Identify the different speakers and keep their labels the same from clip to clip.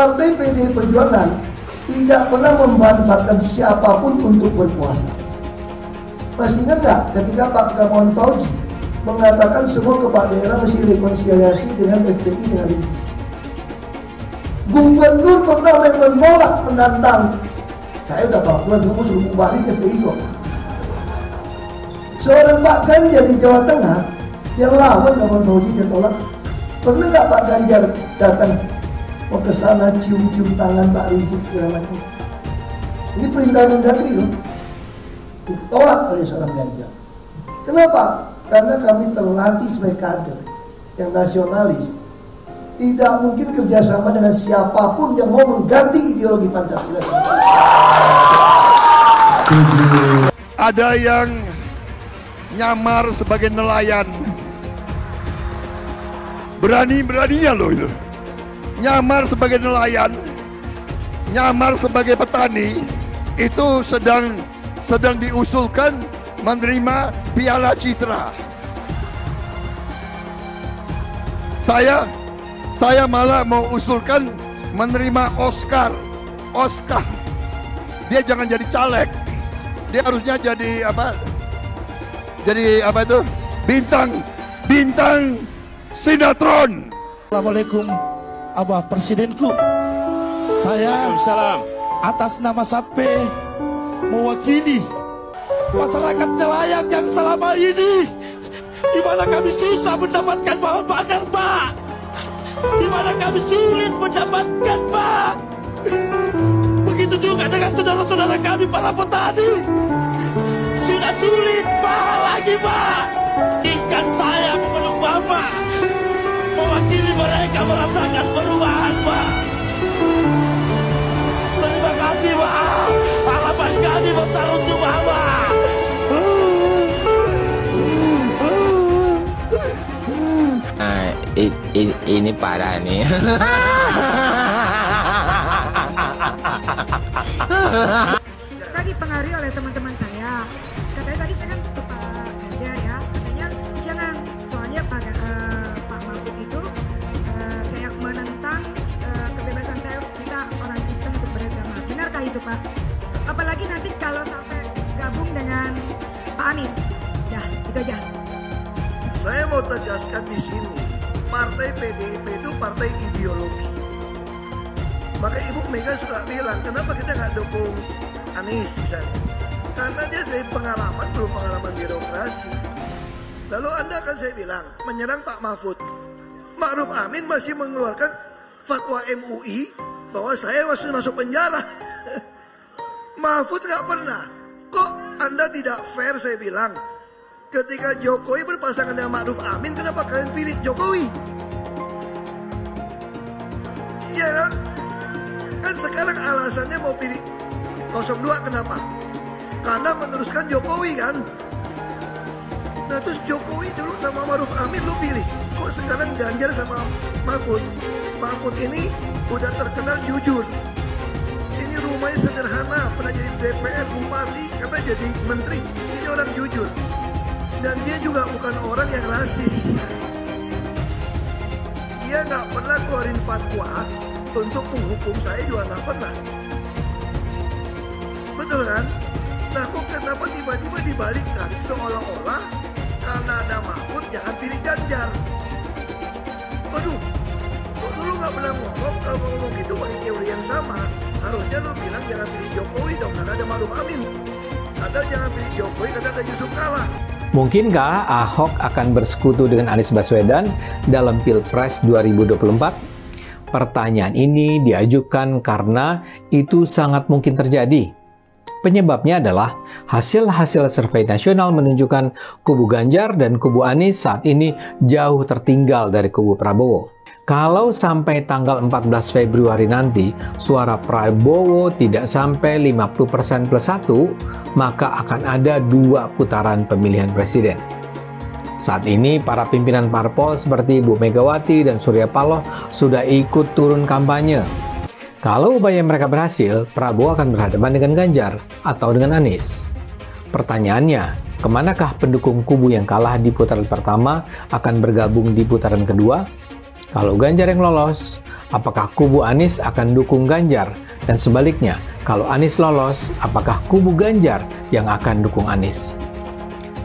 Speaker 1: Partai PDI Perjuangan tidak pernah memanfaatkan siapapun untuk berkuasa. Masih ingat nggak ketika Pak Gamawan Fauzi mengatakan semua kepala daerah mesti rekonsiliasi dengan FPI dengan Rizik. Gubernur pertama yang menolak, menantang, saya udah tolak bulan tunggu suruh bubarin FPI kok. Seorang Pak Ganjar di Jawa Tengah yang lawan Gamawan Fauzi dia tolak. Pernah nggak Pak Ganjar datang mau ke sana cium-cium tangan Pak Rizik segala macam? Ini perintah Mendagri loh, ditolak oleh seorang Ganjar. Kenapa? Karena kami terlatih sebagai kader yang nasionalis. Tidak mungkin kerjasama dengan siapapun yang mau mengganti ideologi Pancasila.
Speaker 2: Ada yang nyamar sebagai nelayan. Berani-beraninya loh itu. Nyamar sebagai nelayan, nyamar sebagai petani, itu sedang diusulkan menerima Piala Citra. Saya malah mau usulkan menerima Oscar. Dia jangan jadi caleg. Dia harusnya jadi apa? Jadi apa itu? Bintang sinetron.
Speaker 3: Assalamualaikum, Abah Presidenku. Saya atas nama Sape mewakili masyarakat nelayan yang selama ini di mana kami susah mendapatkan bahan bakar, Pak. Di mana kami sulit mendapatkan, Pak. Begitu juga dengan saudara-saudara kami para petani. Sudah sulit, Pak, lagi, Pak. Ikan saya memeluk Bapak, mewakili mereka merasakan perubahan, Pak. Terima kasih, Pak. Harapan kami besar untuk Bapak.
Speaker 4: Ini parah nih.
Speaker 5: Saya dipengaruhi oleh teman-teman saya. Katanya tadi saya kan ke Pak Ganjar ya, katanya jangan, soalnya Pak Mahfud itu kayak menentang kebebasan saya, kita orang Kristen untuk beragama. Benarkah itu, Pak? Apalagi nanti kalau sampai gabung dengan Pak Anies. Dah, itu aja.
Speaker 1: Saya mau tegaskan di sini, Partai PDIP itu partai ideologi. Maka Ibu Mega suka bilang, kenapa kita nggak dukung Anies misalnya? Karena dia dari pengalaman, belum pengalaman birokrasi. Lalu Anda kan saya bilang, menyerang Pak Mahfud. Ma'ruf Amin masih mengeluarkan fatwa MUI bahwa saya masuk penjara. Mahfud nggak pernah. Kok Anda tidak fair, saya bilang. Ketika Jokowi berpasangan dengan Ma'ruf Amin, kenapa kalian pilih Jokowi? Iya kan? Kan sekarang alasannya mau pilih 02, kenapa? Karena meneruskan Jokowi kan? Nah terus Jokowi dulu sama Ma'ruf Amin lu pilih. Kok sekarang Ganjar sama Mahfud? Mahfud ini udah terkenal jujur. Ini rumahnya sederhana, pernah jadi DPR, bupati, karena jadi menteri. Ini orang jujur. Dan dia juga bukan orang yang rasis. Dia nggak pernah keluarin fatwa untuk menghukum saya, juga nggak pernah. Betul kan? Nah kok kenapa tiba-tiba dibalikkan? Seolah-olah karena ada Mahfud jangan pilih Ganjar. Waduh, kok dulu nggak pernah ngomong? Kalau ngomong gitu pakai teori yang sama. Harusnya lo bilang jangan pilih Jokowi dong karena ada Ma'ruf Amin. Atau jangan pilih Jokowi karena ada Yusuf Kala.
Speaker 6: Mungkinkah Ahok akan bersekutu dengan Anies Baswedan dalam Pilpres 2024? Pertanyaan ini diajukan karena itu sangat mungkin terjadi. Penyebabnya adalah hasil-hasil survei nasional menunjukkan kubu Ganjar dan kubu Anies saat ini jauh tertinggal dari kubu Prabowo. Kalau sampai tanggal 14 Februari nanti suara Prabowo tidak sampai 50% plus 1, maka akan ada 2 putaran pemilihan presiden. Saat ini para pimpinan parpol seperti Bu Megawati dan Surya Paloh sudah ikut turun kampanye. Kalau upaya mereka berhasil, Prabowo akan berhadapan dengan Ganjar atau dengan Anies. Pertanyaannya, kemanakah pendukung kubu yang kalah di putaran pertama akan bergabung di putaran kedua? Kalau Ganjar yang lolos, apakah kubu Anies akan dukung Ganjar? Dan sebaliknya, kalau Anies lolos, apakah kubu Ganjar yang akan dukung Anies?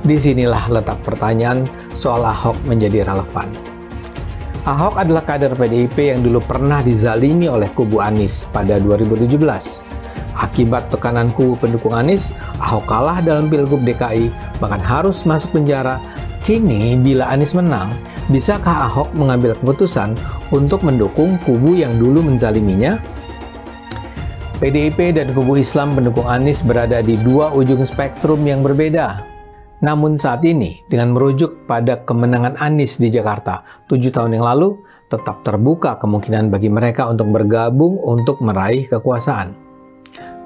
Speaker 6: Disinilah letak pertanyaan soal Ahok menjadi relevan. Ahok adalah kader PDIP yang dulu pernah dizalimi oleh kubu Anies pada 2017. Akibat tekanan kubu pendukung Anies, Ahok kalah dalam Pilgub DKI, bahkan harus masuk penjara. Kini, bila Anies menang, bisakah Ahok mengambil keputusan untuk mendukung kubu yang dulu menzaliminya? PDIP dan kubu Islam pendukung Anies berada di dua ujung spektrum yang berbeda. Namun saat ini, dengan merujuk pada kemenangan Anies di Jakarta 7 tahun yang lalu, tetap terbuka kemungkinan bagi mereka untuk bergabung untuk meraih kekuasaan.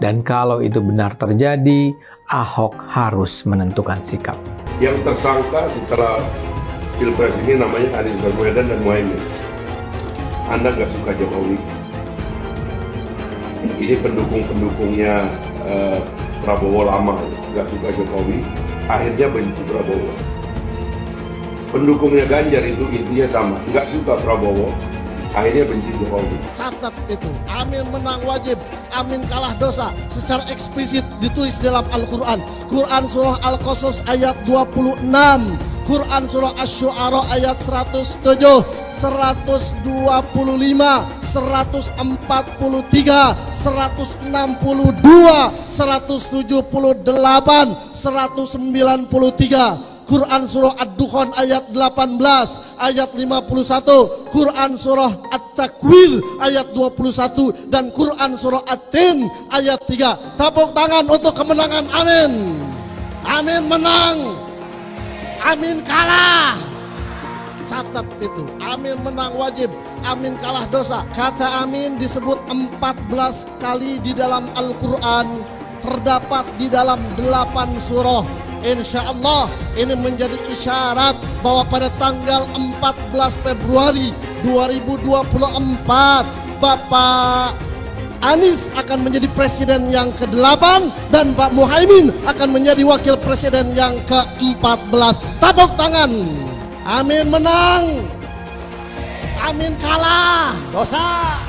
Speaker 6: Dan kalau itu benar terjadi, Ahok harus menentukan sikap.
Speaker 7: Yang tersangka setelah Pilpres ini namanya Anies Baswedan dan Muhaimin. Anda nggak suka Jokowi. Ini pendukung-pendukungnya Prabowo lama, nggak suka Jokowi. Akhirnya benci Prabowo. Pendukungnya Ganjar itu intinya sama, nggak suka Prabowo, akhirnya benci Jokowi.
Speaker 3: Catat itu, amin menang wajib, amin kalah dosa. Secara eksplisit ditulis dalam Al-Quran. Quran surah Al-Qasas ayat 26, Quran surah Asy-Syu'ara ayat 107, 125, 143, 162, 178, 193. Quran surah Ad-Dukhan ayat 18, ayat 51, Quran surah At-Takwir ayat 21, dan Quran surah At-Tin ayat 3. Tepuk tangan untuk kemenangan, amin. Amin menang, amin kalah. Catat itu, amin menang wajib, amin kalah dosa. Kata amin disebut 14 kali di dalam Al-Quran, terdapat di dalam 8 surah. Insya Allah ini menjadi isyarat bahwa pada tanggal 14 Februari 2024 Bapak Anies akan menjadi presiden yang ke-8 dan Pak Muhaimin akan menjadi wakil presiden yang ke-14. Tepuk tangan. Amin menang, amin kalah dosa.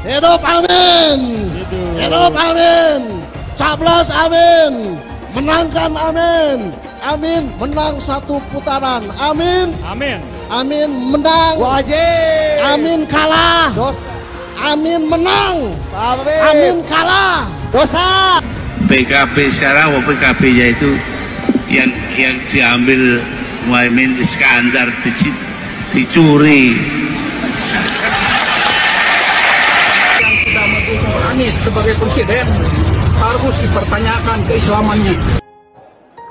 Speaker 3: Hidup amin, hidup amin, caplos amin, menangkan amin, amin menang 1 putaran, amin,
Speaker 8: Amin.
Speaker 3: amin menang
Speaker 8: Wajib.
Speaker 3: amin kalah
Speaker 8: Dosa.
Speaker 3: amin menang,
Speaker 8: Amin.
Speaker 3: amin kalah
Speaker 8: Dosa.
Speaker 9: PKB sekarang, PKB-nya itu yang diambil Muhaimin Iskandar dicuri.
Speaker 10: Yang tidak mendukung Anies sebagai presiden harus dipertanyakan keislamannya.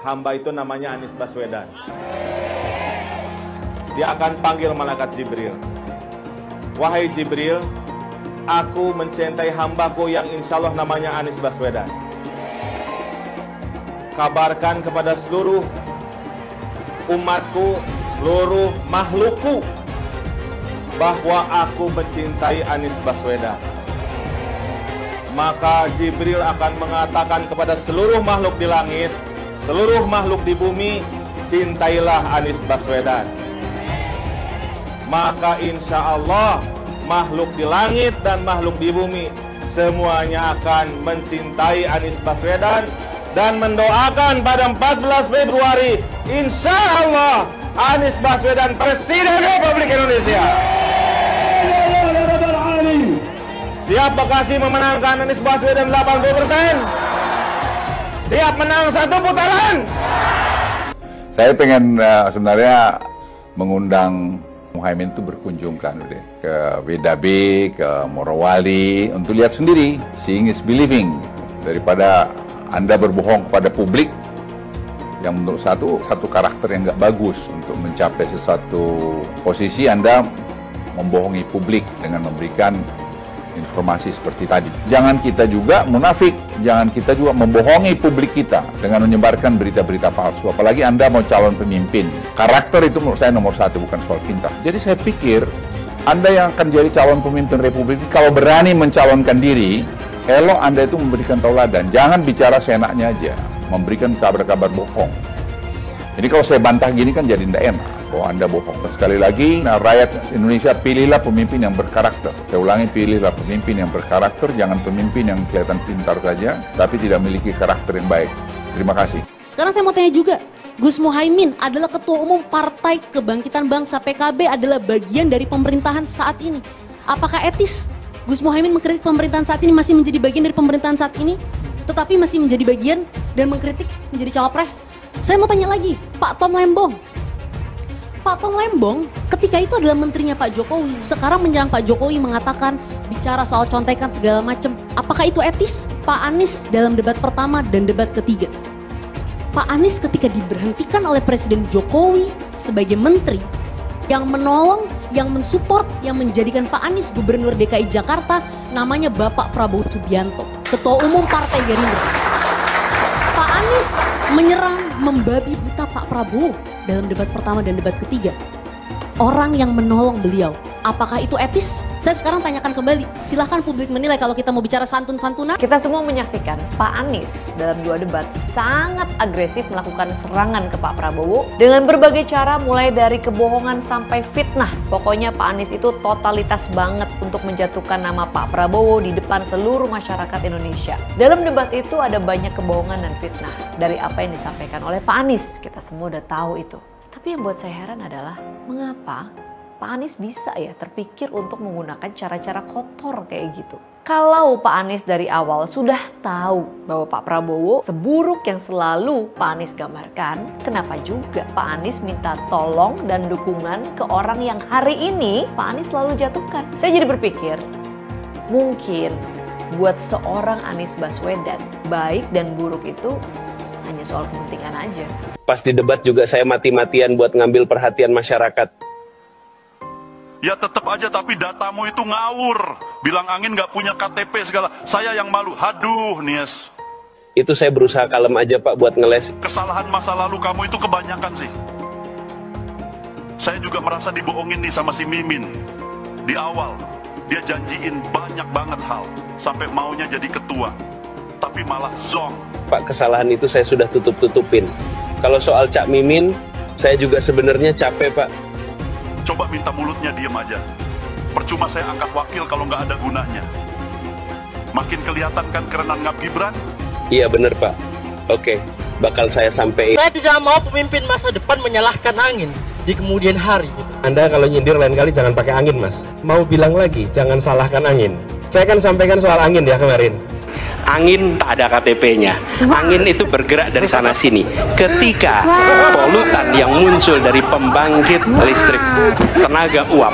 Speaker 11: Hamba itu namanya Anies Baswedan. Dia akan panggil malaikat Jibril. Wahai Jibril, aku mencintai hambaku yang insya Allah namanya Anies Baswedan. Kabarkan kepada seluruh umatku, seluruh makhlukku, bahwa aku mencintai Anies Baswedan. Maka Jibril akan mengatakan kepada seluruh makhluk di langit, seluruh makhluk di bumi, cintailah Anies Baswedan. Maka insya Allah makhluk di langit dan makhluk di bumi semuanya akan mencintai Anies Baswedan dan mendoakan pada 14 Februari insya Allah Anies Baswedan Presiden Republik Indonesia. Siap Bekasi memenangkan Anies Baswedan 80%? Siap menang 1 putaran?
Speaker 12: Saya pengen sebenarnya mengundang Muhaimin itu berkunjung kan ke WDB, ke Morowali untuk lihat sendiri, seeing is believing, daripada Anda berbohong kepada publik yang menurut satu karakter yang nggak bagus untuk mencapai sesuatu posisi. Anda membohongi publik dengan memberikan informasi seperti tadi. Jangan kita juga munafik, jangan kita juga membohongi publik kita dengan menyebarkan berita-berita palsu. Apalagi Anda mau calon pemimpin. Karakter itu menurut saya nomor 1, bukan soal pintar. Jadi saya pikir Anda yang akan jadi calon pemimpin Republik ini, kalau berani mencalonkan diri, elok Anda itu memberikan tauladan. Jangan bicara seenaknya aja, memberikan kabar-kabar bohong. Jadi kalau saya bantah gini kan jadi tidak enak. bahwa Anda bohong. Sekali lagi, rakyat Indonesia, pilihlah pemimpin yang berkarakter. Saya ulangi, pilihlah pemimpin yang berkarakter, jangan pemimpin yang kelihatan pintar saja, tapi tidak memiliki karakter yang baik. Terima kasih.
Speaker 8: Sekarang saya mau tanya juga, Gus Muhaimin adalah Ketua Umum Partai Kebangkitan Bangsa PKB, adalah bagian dari pemerintahan saat ini. Apakah etis Gus Muhaimin mengkritik pemerintahan saat ini, masih menjadi bagian dari pemerintahan saat ini, tetapi masih menjadi bagian dan mengkritik menjadi cawapres? Saya mau tanya lagi, Pak Tom Lembong. Pak Tom Lembong ketika itu adalah menterinya Pak Jokowi, sekarang menyerang Pak Jokowi, mengatakan bicara soal contekan segala macam. Apakah itu etis? Pak Anies dalam debat pertama dan debat ketiga, Pak Anies ketika diberhentikan oleh Presiden Jokowi sebagai menteri, yang menolong, yang mensupport, yang menjadikan Pak Anies Gubernur DKI Jakarta namanya Bapak Prabowo Subianto, Ketua Umum Partai Gerindra. Pak Anies menyerang, membabi buta Pak Prabowo dalam debat pertama dan debat ketiga. Orang yang menolong beliau, apakah itu etis? Saya sekarang tanyakan kembali, silahkan publik menilai kalau kita mau bicara santun-santunan.
Speaker 13: Kita semua menyaksikan Pak Anies dalam 2 debat sangat agresif melakukan serangan ke Pak Prabowo dengan berbagai cara, mulai dari kebohongan sampai fitnah. Pokoknya Pak Anies itu totalitas banget untuk menjatuhkan nama Pak Prabowo di depan seluruh masyarakat Indonesia. Dalam debat itu ada banyak kebohongan dan fitnah dari apa yang disampaikan oleh Pak Anies. Kita semua udah tahu itu. Tapi yang buat saya heran adalah mengapa Pak Anies bisa ya terpikir untuk menggunakan cara-cara kotor kayak gitu. Kalau Pak Anies dari awal sudah tahu bahwa Pak Prabowo seburuk yang selalu Pak Anies gambarkan, kenapa juga Pak Anies minta tolong dan dukungan ke orang yang hari ini Pak Anies selalu jatuhkan? Saya jadi berpikir, mungkin buat seorang Anies Baswedan, baik dan buruk itu hanya soal kepentingan aja.
Speaker 14: Pas di debat juga saya mati-matian buat ngambil perhatian masyarakat.
Speaker 15: Ya tetap aja, tapi datamu itu ngawur. Bilang angin nggak punya KTP segala. Saya yang malu. Haduh, Nies.
Speaker 14: Itu saya berusaha kalem aja Pak buat ngeles.
Speaker 15: Kesalahan masa lalu kamu itu kebanyakan sih. Saya juga merasa dibohongin nih sama si Mimin. Di awal, dia janjiin banyak banget hal. Sampai maunya jadi ketua. Tapi malah zong.
Speaker 14: Pak, kesalahan itu saya sudah tutup-tutupin. Kalau soal Cak Mimin, saya juga sebenarnya capek Pak.
Speaker 15: Coba minta mulutnya diem aja. Percuma saya angkat wakil kalau nggak ada gunanya. Makin kelihatan kan kerenan Ngap Gibran?
Speaker 14: Iya bener Pak. Oke, bakal saya sampein.
Speaker 16: Saya tidak mau pemimpin masa depan menyalahkan angin di kemudian hari.
Speaker 17: Anda kalau nyindir lain kali jangan pakai angin Mas. Mau bilang lagi, jangan salahkan angin. Saya kan sampaikan soal angin ya kemarin.
Speaker 18: Angin tak ada KTP-nya. Angin itu bergerak dari sana sini. Ketika polutan yang muncul dari pembangkit listrik tenaga uap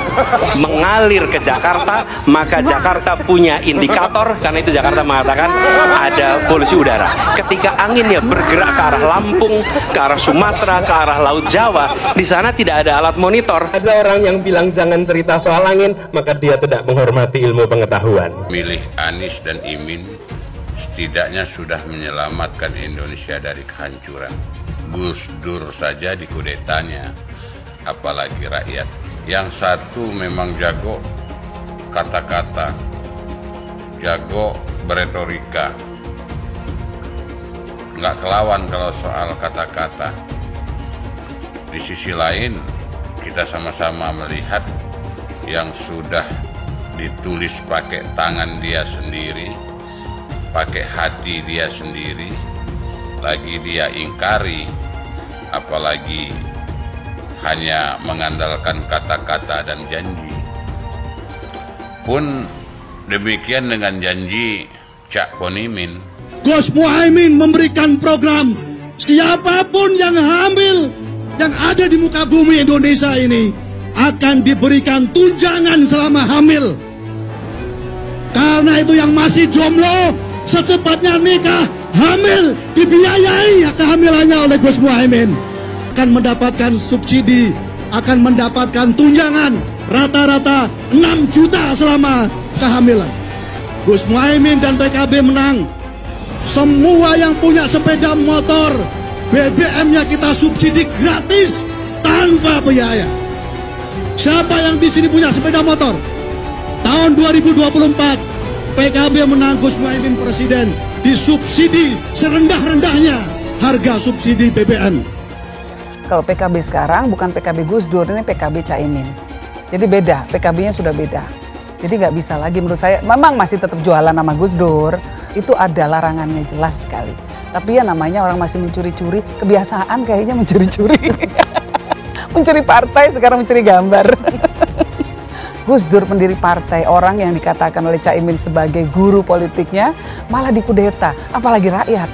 Speaker 18: mengalir ke Jakarta, maka Jakarta punya indikator, karena itu Jakarta mengatakan ada polusi udara. Ketika anginnya bergerak ke arah Lampung, ke arah Sumatera, ke arah Laut Jawa, di sana tidak ada alat monitor.
Speaker 17: Ada orang yang bilang jangan cerita soal angin, maka dia tidak menghormati ilmu pengetahuan.
Speaker 19: Milih Anies dan Imin setidaknya sudah menyelamatkan Indonesia dari kehancuran. Gus Dur saja dikudetanya, apalagi rakyat. Yang satu memang jago kata-kata, jago beretorika, nggak kelawan kalau soal kata-kata. Di sisi lain, kita sama-sama melihat yang sudah ditulis pakai tangan dia sendiri, pakai hati dia sendiri, lagi dia ingkari, apalagi hanya mengandalkan kata-kata dan janji. Pun demikian dengan janji Cak Ponimin.
Speaker 3: Gus Muhaimin memberikan program, siapapun yang hamil yang ada di muka bumi Indonesia ini akan diberikan tunjangan selama hamil. Karena itu yang masih jomblo, secepatnya nikah, hamil, dibiayai kehamilannya oleh Gus Muhaimin. Akan mendapatkan subsidi, akan mendapatkan tunjangan rata-rata 6 juta selama kehamilan. Gus Muhaimin dan PKB menang. Semua yang punya sepeda motor, BBM-nya kita subsidi gratis tanpa biaya. Siapa yang di sini punya sepeda motor? Tahun 2024 PKB menang, Gus Muhaimin presiden, disubsidi serendah-rendahnya harga subsidi BBM.
Speaker 20: Kalau PKB sekarang bukan PKB Gus Dur, ini PKB Caimin. Jadi beda, PKB-nya sudah beda. Jadi nggak bisa lagi menurut saya, memang masih tetap jualan nama Gus Dur, itu ada larangannya jelas sekali. Tapi ya namanya orang masih mencuri-curi, kebiasaan kayaknya mencuri-curi. Mencuri partai, sekarang mencuri gambar. Gus Dur pendiri partai, orang yang dikatakan oleh Caimin sebagai guru politiknya, malah dikudeta, apalagi rakyat.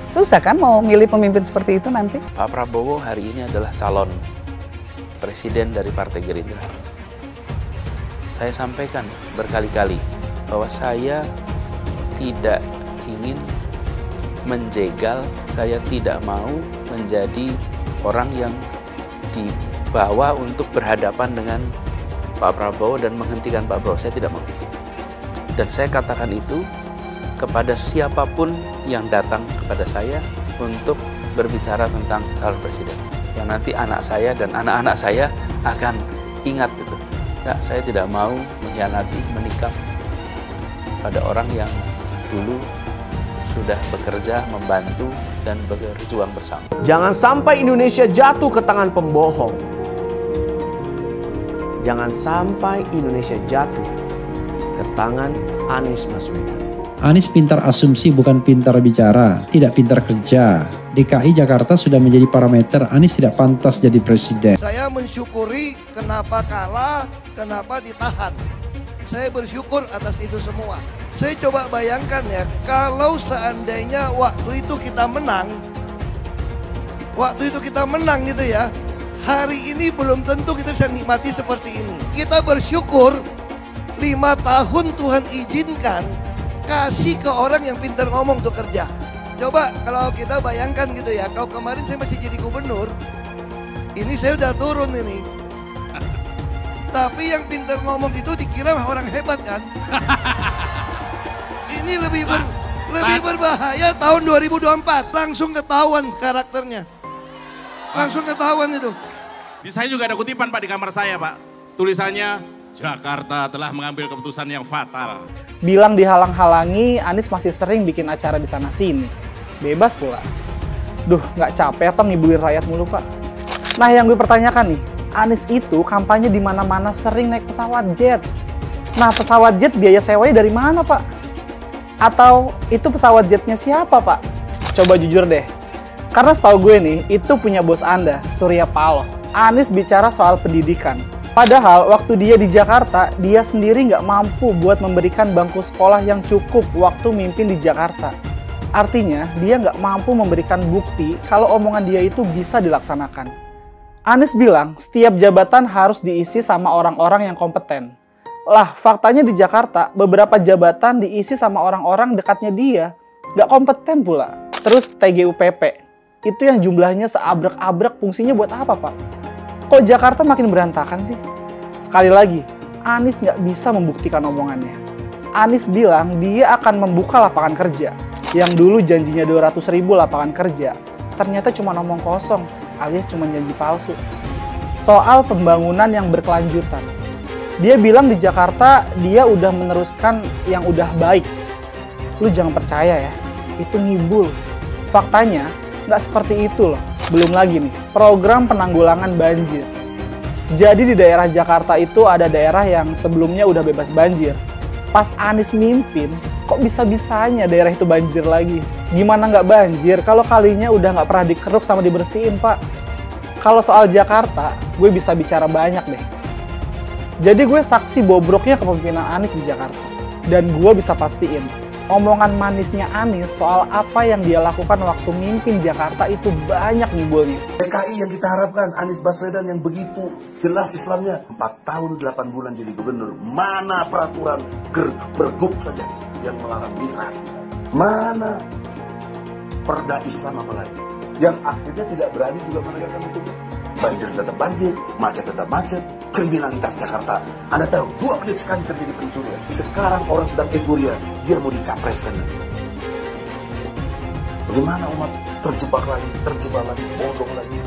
Speaker 20: Susah kan mau milih pemimpin seperti itu nanti?
Speaker 21: Pak Prabowo hari ini adalah calon presiden dari Partai Gerindra. Saya sampaikan berkali-kali bahwa saya tidak ingin menjegal, saya tidak mau menjadi orang yang dibawa untuk berhadapan dengan Pak Prabowo dan menghentikan Pak Prabowo. Saya tidak mau. Dan saya katakan itu kepada siapapun yang datang kepada saya untuk berbicara tentang calon presiden. Yang nanti anak saya dan anak-anak saya akan ingat itu. Nah, saya tidak mau mengkhianati, menikam pada orang yang dulu sudah bekerja, membantu, dan berjuang bersama.
Speaker 22: Jangan sampai Indonesia jatuh ke tangan pembohong. Jangan sampai Indonesia jatuh ke tangan Anies Baswedan.
Speaker 23: Anies pintar asumsi bukan pintar bicara, tidak pintar kerja. DKI Jakarta sudah menjadi parameter Anies tidak pantas jadi presiden.
Speaker 1: Saya mensyukuri kenapa kalah, kenapa ditahan. Saya bersyukur atas itu semua. Saya coba bayangkan ya, kalau seandainya waktu itu kita menang gitu ya, hari ini belum tentu kita bisa nikmati seperti ini. Kita bersyukur 5 tahun Tuhan izinkan kasih ke orang yang pintar ngomong untuk kerja. Coba kalau kita bayangkan gitu ya, kalau kemarin saya masih jadi gubernur, ini saya udah turun ini. Tapi yang pintar ngomong itu dikira orang hebat kan? Ini lebih berbahaya tahun 2024, langsung ketahuan karakternya. Langsung ketahuan itu.
Speaker 24: Di saya juga ada kutipan Pak di kamar saya Pak. Tulisannya, Jakarta telah mengambil keputusan yang fatal.
Speaker 25: Bilang dihalang-halangi, Anies masih sering bikin acara di sana-sini. Bebas pula. Duh, nggak capek apa ngibulin rakyat mulu Pak? Nah yang gue pertanyakan nih, Anies itu kampanye di mana-mana sering naik pesawat jet. Nah pesawat jet biaya sewanya dari mana Pak? Atau itu pesawat jetnya siapa Pak? Coba jujur deh. Karena setahu gue nih, itu punya bos Anda, Surya Paloh. Anies bicara soal pendidikan. Padahal waktu dia di Jakarta, dia sendiri nggak mampu buat memberikan bangku sekolah yang cukup waktu mimpin di Jakarta. Artinya, dia nggak mampu memberikan bukti kalau omongan dia itu bisa dilaksanakan. Anies bilang, setiap jabatan harus diisi sama orang-orang yang kompeten. Lah, faktanya di Jakarta, beberapa jabatan diisi sama orang-orang dekatnya dia. Nggak kompeten pula. Terus TGUPP, itu yang jumlahnya seabrek-abrek, fungsinya buat apa Pak? Kok Jakarta makin berantakan sih? Sekali lagi, Anies nggak bisa membuktikan omongannya. Anies bilang dia akan membuka lapangan kerja. Yang dulu janjinya 200.000 lapangan kerja, ternyata cuma omong kosong, alias cuma janji palsu. Soal pembangunan yang berkelanjutan. Dia bilang di Jakarta dia udah meneruskan yang udah baik. Lu jangan percaya ya, itu ngibul. Faktanya nggak seperti itu loh. Belum lagi nih, program penanggulangan banjir. Jadi di daerah Jakarta itu ada daerah yang sebelumnya udah bebas banjir. Pas Anies mimpin, kok bisa-bisanya daerah itu banjir lagi? Gimana nggak banjir kalau kalinya udah nggak pernah dikeruk sama dibersihin Pak? Kalau soal Jakarta, gue bisa bicara banyak deh. Jadi gue saksi bobroknya kepemimpinan Anies di Jakarta. Dan gue bisa pastiin, omongan manisnya Anies soal apa yang dia lakukan waktu mimpin Jakarta itu banyak ngibulnya.
Speaker 26: DKI yang kita harapkan, Anies Baswedan yang begitu jelas Islamnya. 4 tahun 8 bulan jadi gubernur. Mana peraturan pergub saja yang melarang migrasi? Mana perda Islam apalagi? Yang akhirnya tidak berani juga menegakkan hukum Islam. Banjir tetap banjir, macet tetap macet, kriminalitas Jakarta. Anda tahu, 2 menit sekali terjadi pencurian. Sekarang orang sedang euforia, dia mau dicapreskan. Bagaimana umat terjebak lagi, bodoh lagi,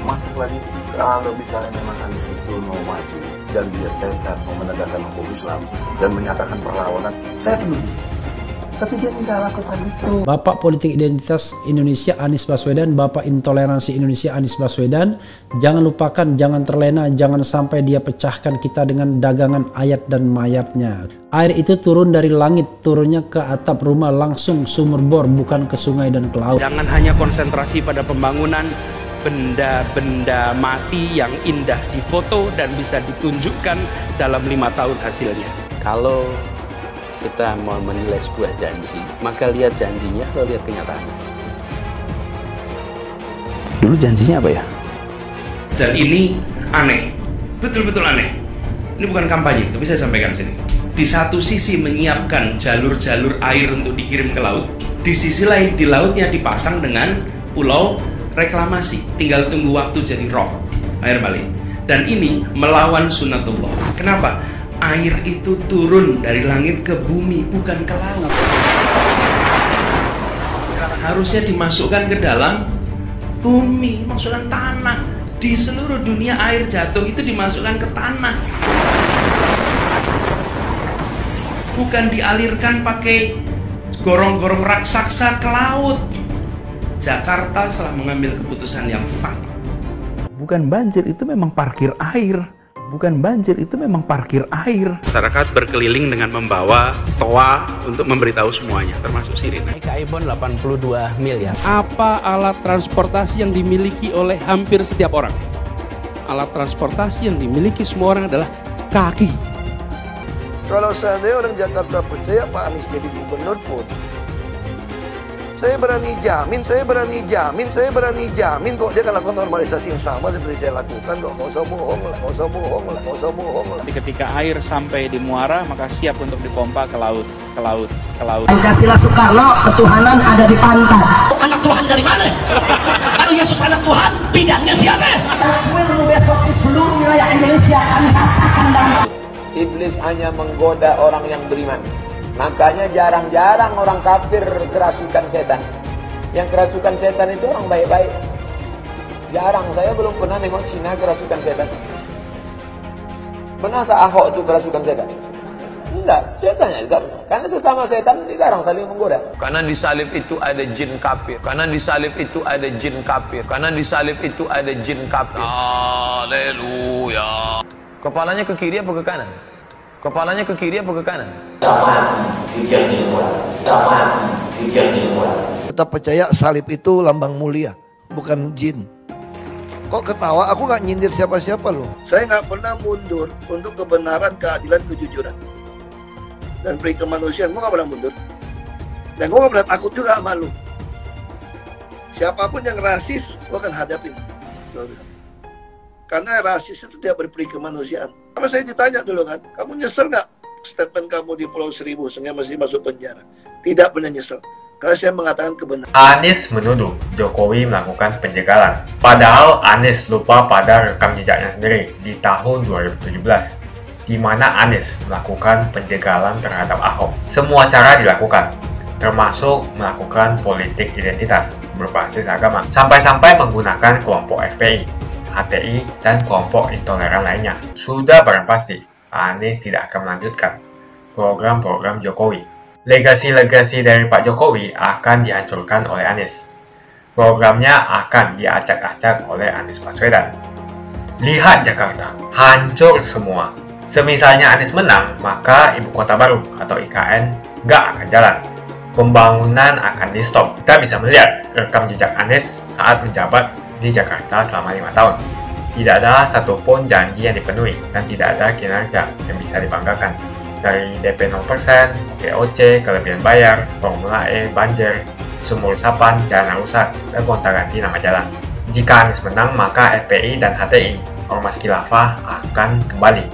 Speaker 26: masuk lagi. Kalau misalnya memang Anies itu mau maju dan dia tekad mau menegakkan hukum Islam dan menyatakan perlawanan, saya tunggu. Tapi dia tidak lakukan itu.
Speaker 23: Bapak Politik Identitas Indonesia Anies Baswedan, Bapak Intoleransi Indonesia Anies Baswedan, jangan lupakan, jangan terlena, jangan sampai dia pecahkan kita dengan dagangan ayat dan mayatnya. Air itu turun dari langit, turunnya ke atap rumah langsung sumur bor, bukan ke sungai dan ke laut.
Speaker 18: Jangan hanya konsentrasi pada pembangunan benda-benda mati yang indah difoto dan bisa ditunjukkan dalam 5 tahun hasilnya. Kalau kita mau menilai sebuah janji, maka lihat janjinya atau lihat kenyataannya. Dulu janjinya apa ya? Dan ini aneh, betul-betul aneh. Ini bukan kampanye, tapi saya sampaikan sini. Di satu sisi menyiapkan jalur-jalur air untuk dikirim ke laut, di sisi lain di lautnya dipasang dengan pulau reklamasi, tinggal tunggu waktu jadi rob, air balik. Dan ini melawan sunnatullah. Kenapa? Air itu turun dari langit ke bumi, bukan ke laut. Harusnya dimasukkan ke dalam bumi, masukkan tanah. Di seluruh dunia air jatuh itu dimasukkan ke tanah, bukan dialirkan pakai gorong-gorong raksasa ke laut. Jakarta telah mengambil keputusan yang fatal.
Speaker 2: Bukan banjir, itu memang parkir air. Bukan banjir, itu memang parkir air.
Speaker 18: Masyarakat berkeliling dengan membawa toa untuk memberitahu semuanya, termasuk sirine.
Speaker 21: IKI Bond 82 miliar.
Speaker 18: Apa alat transportasi yang dimiliki oleh hampir setiap orang? Alat transportasi yang dimiliki semua orang adalah kaki.
Speaker 1: Kalau seandainya orang Jakarta percaya Pak Anies jadi gubernur pun, saya berani jamin kok dia akan lakukan normalisasi yang sama seperti saya lakukan kok. Gak usah bohong lah.
Speaker 4: Ketika air sampai di muara, maka siap untuk dipompa ke laut.
Speaker 5: Pancasila Soekarno, ketuhanan ada di pantai.
Speaker 6: Anak Tuhan dari mana? Kalau Yesus anak Tuhan, bidangnya siapa?
Speaker 5: Besok di seluruh wilayah Indonesia kami katakan dan
Speaker 7: Iblis hanya menggoda orang yang beriman. Makanya jarang-jarang orang kafir kerasukan setan. Yang kerasukan setan itu orang baik-baik. Jarang, saya belum pernah nengok Cina kerasukan setan. Pernah tak Ahok itu kerasukan setan? Enggak, setannya juga. Karena sesama setan dilarang saling menggoda. Karena di salib itu ada jin kafir. Haleluya. Kepalanya ke kiri apa ke kanan?
Speaker 1: Tetap percaya salib itu lambang mulia, bukan jin. Kok ketawa? Aku nggak nyindir siapa-siapa loh. Saya nggak pernah mundur untuk kebenaran, keadilan, kejujuran, dan peri kemanusiaan. Gue nggak pernah mundur. Dan gue nggak pernah takut juga sama lu. Siapapun yang rasis, gue akan hadapin. Karena rasis itu tidak berperi kemanusiaan. Sama saya ditanya dulu kan, kamu nyesel nggak statement kamu di Pulau Seribu sehingga masih masuk penjara? Tidak pernah nyesel. Karena saya mengatakan kebenaran.
Speaker 9: Anies menuduh Jokowi melakukan penjagalan. Padahal Anies lupa pada rekam jejaknya sendiri di tahun 2017, di mana Anies melakukan penjagalan terhadap Ahok. Semua cara dilakukan, termasuk melakukan politik identitas berbasis agama, sampai-sampai menggunakan kelompok FPI, HTI, dan kelompok intoleran lainnya. Sudah barang pasti, Anies tidak akan melanjutkan program-program Jokowi. Legasi-legasi dari Pak Jokowi akan dihancurkan oleh Anies. Programnya akan diacak-acak oleh Anies Baswedan. Lihat Jakarta, hancur semua. Semisalnya Anies menang, maka Ibu Kota Baru atau IKN nggak akan jalan. Pembangunan akan di-stop. Kita bisa melihat rekam jejak Anies saat menjabat di Jakarta selama 5 tahun. Tidak ada satupun janji yang dipenuhi dan tidak ada kinerja yang bisa dibanggakan. Dari DP 0%, GOC, kelebihan bayar, Formula E, banjir, sumur resapan, jalan rusak, dan gonta-ganti nama jalan. Jika Anies menang, maka FPI dan HTI, Ormas Khilafah, akan kembali.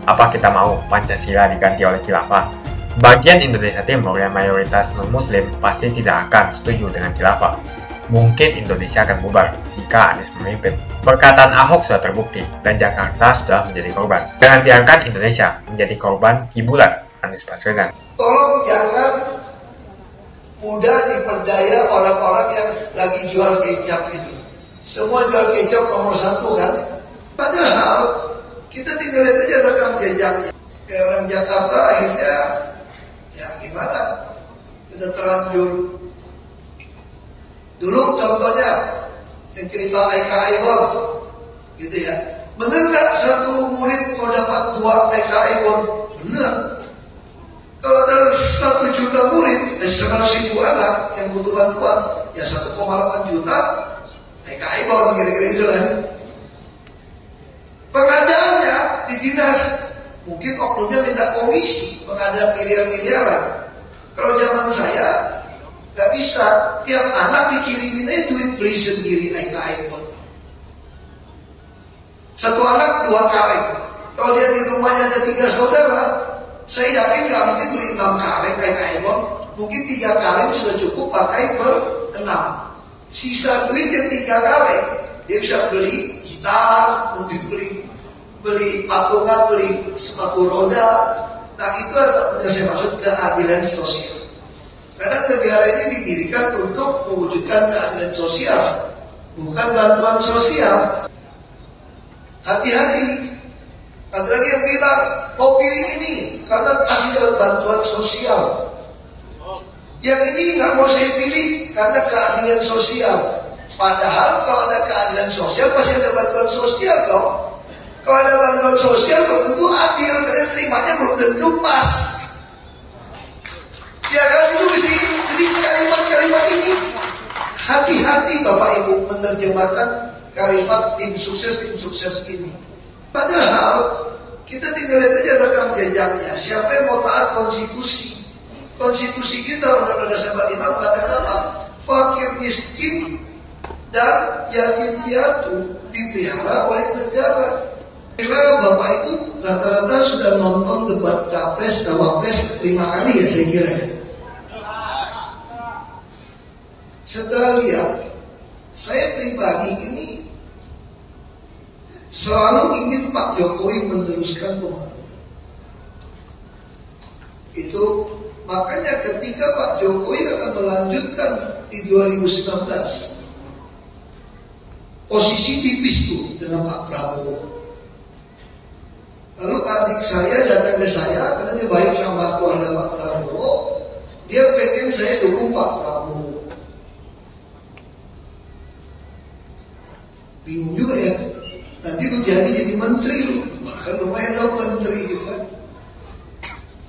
Speaker 9: Apa kita mau Pancasila diganti oleh Khilafah? Bagian Indonesia Timur yang mayoritas non-Muslim pasti tidak akan setuju dengan Khilafah. Mungkin Indonesia akan bubar jika Anies memimpin. Perkataan Ahok sudah terbukti dan Jakarta sudah menjadi korban. Jangan biarkan Indonesia menjadi korban kibulan Anies Baswedan.
Speaker 1: Tolong jangan mudah diperdaya orang-orang yang lagi jual kecap itu. Semua jual kecap nomor 1 kan. Padahal kita tinggal lihat aja rekam jejaknya. Kayak orang Jakarta akhirnya ya gimana? sudah terlanjur. Dulu contohnya yang cerita Aika Aibon, gitu ya. Benar nggak satu murid mau dapat 2 Aika Aibon? Benar. Kalau ada 1 juta murid, 100.000 anak yang butuh bantuan, ya 1,8 juta Aika Aibon, kira-kira itu kan. Pengadaannya di dinas, mungkin oknumnya minta komisi, pengadaan miliar-miliaran. Kalau zaman saya nggak bisa, tiap anak dikirimin aja duit beli sendiri Aika Aibon. 1 anak 2 kaleng. Kalau dia di rumahnya ada 3 saudara, saya yakin nggak mungkin beli 6 kaleng Aika Aibon. Mungkin 3 kaleng sudah cukup pakai ber-6. Sisa duit yang 3 kaleng, dia bisa beli gitar, mungkin beli patungan, beli sepatu roda. Nah itu yang saya maksud keadilan sosial. Karena negara ini didirikan untuk mewujudkan keadilan sosial, bukan bantuan sosial. Hati-hati. Ada lagi yang bilang, mau pilih ini karena kasih dapat bantuan sosial. Yang ini nggak mau saya pilih karena keadilan sosial. Padahal kalau ada keadilan sosial pasti ada bantuan sosial dong. Kalau ada bantuan sosial belum tentu adil, karena terimanya belum tentu pas. Ya kan, itu mesti. Jadi kalimat-kalimat ini hati-hati Bapak Ibu menerjemahkan kalimat tim sukses ini. Padahal kita tinggal lihat aja rekam jejaknya. Siapa yang mau taat konstitusi? Konstitusi kita Undang-Undang Dasar 45 mengatakan apa? Fakir miskin dan yatim piatu dipelihara oleh negara. Kira Bapak itu rata-rata sudah nonton debat capres cawapres 5 kali ya saya kira. Setelah lihat, saya pribadi ini selalu ingin Pak Jokowi meneruskan pembangunan. Itu makanya ketika Pak Jokowi akan melanjutkan di 2019, posisi tipis tuh dengan Pak Prabowo. Lalu adik saya datang ke saya karena dia baik sama keluarga Pak Prabowo, dia pengen saya dukung Pak Prabowo. Bingung juga ya. Nanti lu jadi menteri lu, bahkan lumayan dong menteri gitu kan.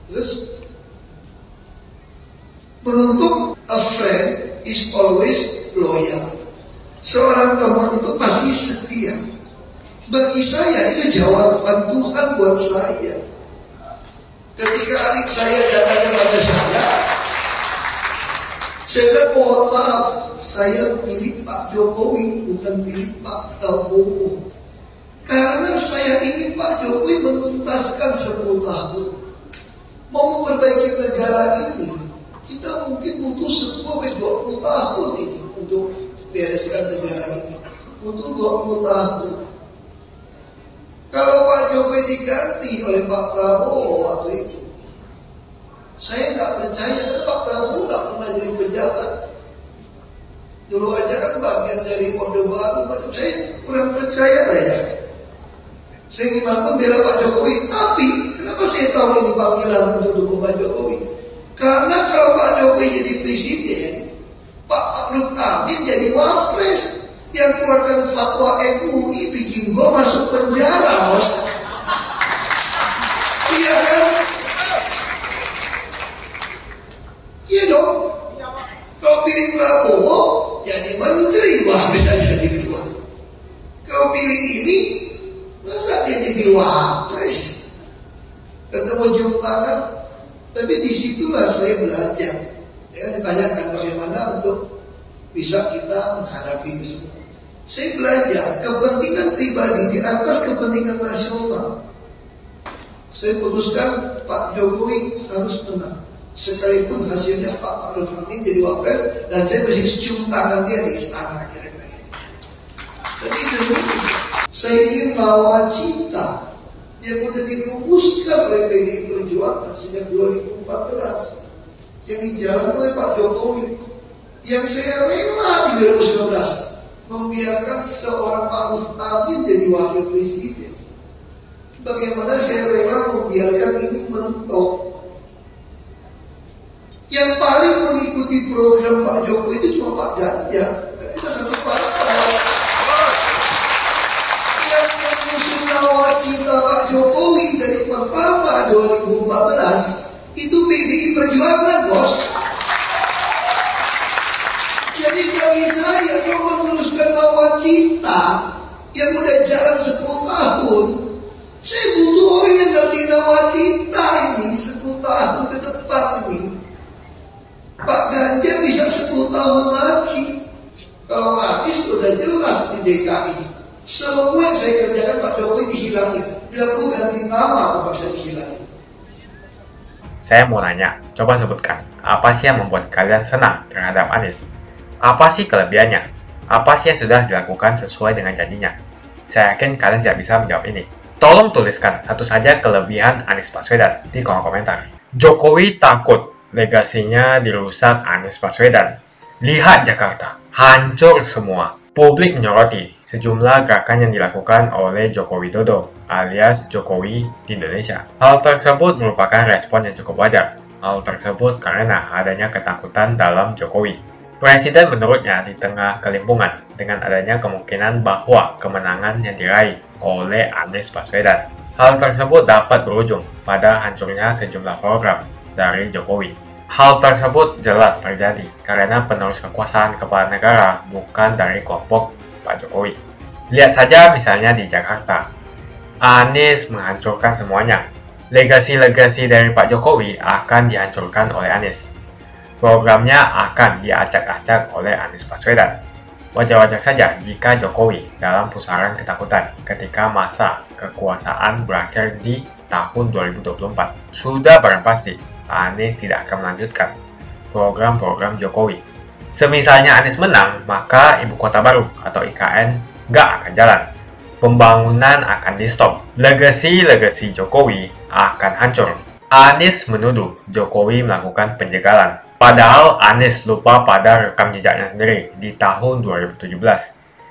Speaker 1: Terus beruntung a friend is always loyal. Seorang teman itu pasti setia. Bagi saya itu jawaban Tuhan buat saya. Ketika adik saya datang kepada saya bilang mohon maaf, saya pilih Pak Jokowi bukan pilih Pak Prabowo. Karena saya ingin Pak Jokowi menuntaskan 10 tahun. Mau memperbaiki negara ini, kita mungkin butuh 10-20 tahun ini untuk bereskan negara ini. Butuh 20 tahun. Kalau Pak Jokowi diganti oleh Pak Prabowo waktu itu, saya nggak percaya karena Pak Prabowo nggak pernah jadi pejabat. Dulu aja kan bagian dari Orde Baru, macam saya kurang percaya lah ya. Saya ingin pun bela Pak Jokowi, tapi kenapa saya tahu ini panggilan untuk dukung Pak Jokowi? Karena kalau Pak Jokowi jadi presiden, Pak Ma'ruf Amin jadi wapres, yang keluarkan fatwa MUI bikin gua masuk penjara, bos. Iya kan? Iya dong. Kalau pilih Prabowo jadi menteri, wah bisa jadi keluar. Kalau pilih ini, masa dia jadi wapres? Ketemu jumlahan. Tapi disitulah saya belajar. Ya, ditanyakan bagaimana untuk bisa kita menghadapi ini semua. Saya belajar kepentingan pribadi di atas kepentingan nasional. Saya putuskan Pak Jokowi harus menang. Sekalipun hasilnya Pak Ma'ruf Amin jadi wapres dan saya mesti cium tangan dia di istana kira-kira gitu. Tapi demi saya ingin nawacita yang sudah dirumuskan oleh PDI Perjuangan sejak 2014 yang dijalankan oleh Pak Jokowi, yang saya rela di 2019 membiarkan seorang Ma'ruf Amin jadi wakil presiden. Bagaimana saya rela membiarkan ini mentok? Yang paling mengikuti program Pak Jokowi itu cuma Pak Ganjar. Kita satu partai. Yang mengusung nawacita Pak Jokowi dari pertama 2014 itu PDI Perjuangan, bos. Jadi bagi saya mau meneruskan nawacita yang udah jalan 10 tahun, saya butuh orang yang ngerti nawacita ini 10 tahun ke depan ini. Pak Ganjar bisa 10 tahun lagi. Kalau Anies sudah jelas di DKI, semua yang saya kerjakan Pak Jokowi dihilangin. Bila aku ganti nama, aku nggak bisa dihilangin.
Speaker 9: Saya mau nanya, coba sebutkan, apa sih yang membuat kalian senang terhadap Anies? Apa sih kelebihannya? Apa sih yang sudah dilakukan sesuai dengan janjinya? Saya yakin kalian tidak bisa menjawab ini. Tolong tuliskan satu saja kelebihan Anies Baswedan di kolom komentar. Jokowi takut legasinya dirusak Anies Baswedan. Lihat Jakarta, hancur semua. Publik menyoroti sejumlah gerakan yang dilakukan oleh Joko Widodo alias Jokowi di Indonesia. Hal tersebut merupakan respon yang cukup wajar. Hal tersebut karena adanya ketakutan dalam Jokowi. Presiden menurutnya di tengah kelimpungan dengan adanya kemungkinan bahwa kemenangan yang diraih oleh Anies Baswedan. Hal tersebut dapat berujung pada hancurnya sejumlah program dari Jokowi. Hal tersebut jelas terjadi karena penerus kekuasaan kepala negara bukan dari kelompok Pak Jokowi. Lihat saja misalnya di Jakarta. Anies menghancurkan semuanya. Legasi-legasi dari Pak Jokowi akan dihancurkan oleh Anies. Programnya akan diacak-acak oleh Anies Baswedan. Wajar-wajar saja jika Jokowi dalam pusaran ketakutan ketika masa kekuasaan berakhir di tahun 2024. Sudah barang pasti Anies tidak akan melanjutkan program-program Jokowi. Semisalnya Anies menang, maka ibu kota baru atau IKN nggak akan jalan. Pembangunan akan di-stop. Legasi-legasi Jokowi akan hancur. Anies menuduh Jokowi melakukan penjagalan. Padahal Anies lupa pada rekam jejaknya sendiri di tahun 2017,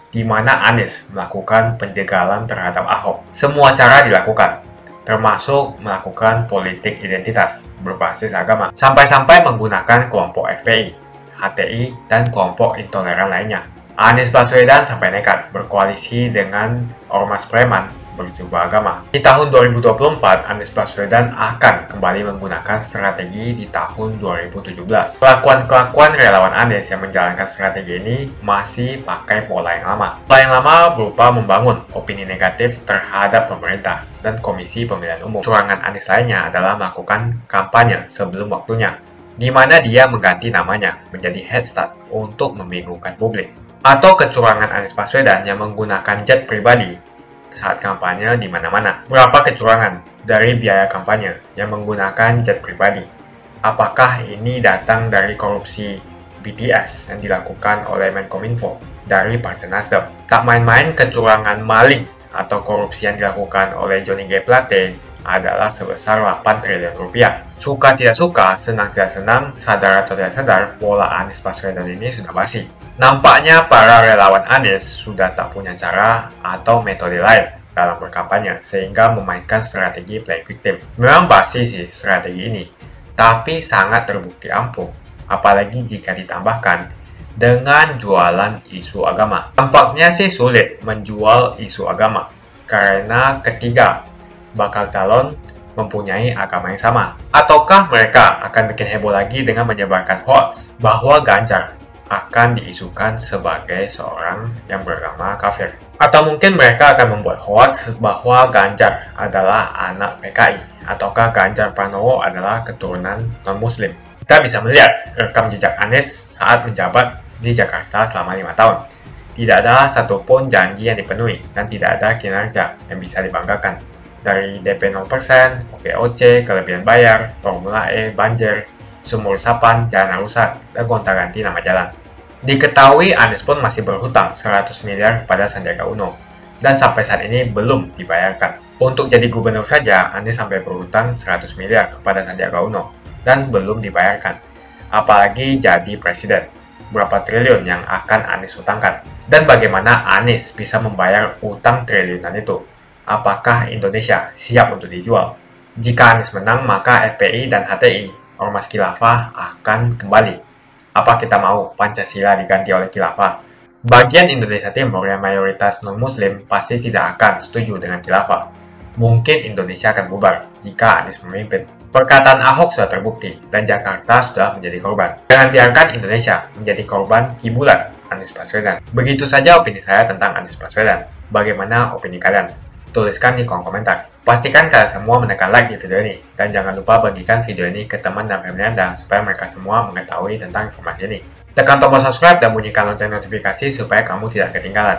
Speaker 9: di mana Anies melakukan penjagalan terhadap Ahok. Semua cara dilakukan, termasuk melakukan politik identitas berbasis agama, sampai-sampai menggunakan kelompok FPI, HTI, dan kelompok intoleran lainnya. Anies Baswedan sampai nekat berkoalisi dengan ormas preman berjubah agama. Di tahun 2024, Anies Baswedan akan kembali menggunakan strategi di tahun 2017. Kelakuan-kelakuan relawan Anies yang menjalankan strategi ini masih pakai pola yang lama. Pola yang lama berupa membangun opini negatif terhadap pemerintah dan Komisi Pemilihan Umum. Curangan Anies lainnya adalah melakukan kampanye sebelum waktunya, di mana dia mengganti namanya menjadi headstart untuk membingungkan publik. Atau kecurangan Anies Baswedan yang menggunakan jet pribadi saat kampanye di mana-mana. Berapa kecurangan dari biaya kampanye yang menggunakan jet pribadi? Apakah ini datang dari korupsi BTS yang dilakukan oleh Menkominfo dari Partai Nasdem? Tak main-main kecurangan maling atau korupsi yang dilakukan oleh Johnny G. Plate adalah sebesar 8 triliun rupiah. Suka tidak suka, senang tidak senang, sadar atau tidak sadar, pola Anies Baswedan ini sudah basi. Nampaknya para relawan Anies sudah tak punya cara atau metode lain dalam berkampanye, sehingga memainkan strategi play victim. Memang basi sih strategi ini, tapi sangat terbukti ampuh, apalagi jika ditambahkan dengan jualan isu agama. Tampaknya sih sulit menjual isu agama, karena ketiga bakal calon mempunyai agama yang sama. Ataukah mereka akan bikin heboh lagi dengan menyebarkan hoax bahwa Ganjar akan diisukan sebagai seorang yang beragama kafir? Atau mungkin mereka akan membuat hoax bahwa Ganjar adalah anak PKI, ataukah Ganjar Pranowo adalah keturunan non-muslim? Kita bisa melihat rekam jejak Anies saat menjabat di Jakarta selama 5 tahun. Tidak ada satupun janji yang dipenuhi dan tidak ada kinerja yang bisa dibanggakan. Dari DP 0%, OKOC, kelebihan bayar, Formula E, banjir, sumur resapan, jalan rusak, dan gonta-ganti nama jalan. Diketahui Anies pun masih berhutang 100 miliar kepada Sandiaga Uno, dan sampai saat ini belum dibayarkan. Untuk jadi gubernur saja, Anies sampai berhutang 100 miliar kepada Sandiaga Uno, dan belum dibayarkan. Apalagi jadi presiden, berapa triliun yang akan Anies hutangkan? Dan bagaimana Anies bisa membayar utang triliunan itu? Apakah Indonesia siap untuk dijual? Jika Anies menang, maka FPI dan HTI ormas khilafah akan kembali. Apa kita mau Pancasila diganti oleh khilafah? Bagian Indonesia Timur yang mayoritas non-muslim pasti tidak akan setuju dengan khilafah. Mungkin Indonesia akan bubar jika Anies memimpin. Perkataan Ahok sudah terbukti dan Jakarta sudah menjadi korban. Jangan biarkan Indonesia menjadi korban kibulan Anies Baswedan. Begitu saja opini saya tentang Anies Baswedan. Bagaimana opini kalian? Tuliskan di kolom komentar. Pastikan kalian semua menekan like di video ini. Dan jangan lupa bagikan video ini ke teman dan family Anda supaya mereka semua mengetahui tentang informasi ini. Tekan tombol subscribe dan bunyikan lonceng notifikasi supaya kamu tidak ketinggalan.